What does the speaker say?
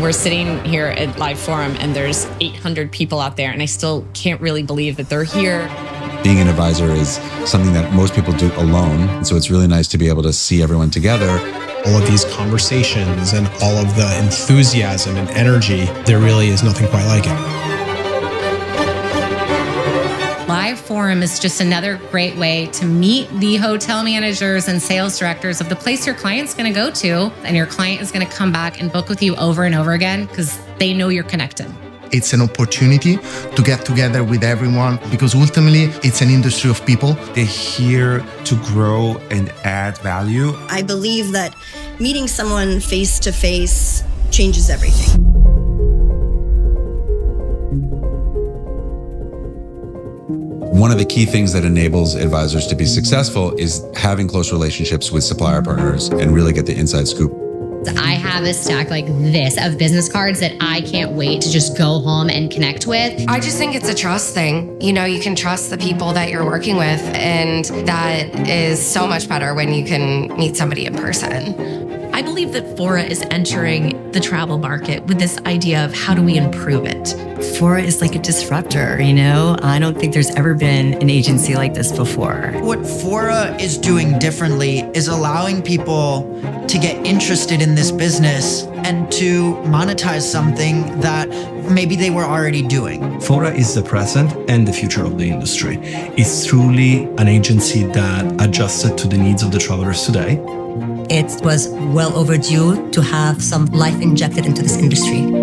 We're sitting here at Live Forum and there's 800 people out there, and I still can't really believe that they're here. Being an advisor is something that most people do alone. And so it's really nice to be able to see everyone together. All of these conversations and all of the enthusiasm and energy, there really is nothing quite like it. Live Forum is just another great way to meet the hotel managers and sales directors of the place your client's going to go to, and your client is going to come back and book with you over and over again because they know you're connected. It's an opportunity to get together with everyone because ultimately it's an industry of people. They're here to grow and add value. I believe that meeting someone face to face changes everything. One of the key things that enables advisors to be successful is having close relationships with supplier partners and really get the inside scoop. I have a stack like this of business cards that I can't wait to just go home and connect with. I just think it's a trust thing. You know, you can trust the people that you're working with, and that is so much better when you can meet somebody in person. I believe that Fora is entering the travel market with this idea of how do we improve it. Fora is like a disruptor, you know? I don't think there's ever been an agency like this before. What Fora is doing differently is allowing people to get interested in this business and to monetize something that maybe they were already doing. Fora is the present and the future of the industry. It's truly an agency that adjusted to the needs of the travelers today. It was well overdue to have some life injected into this industry.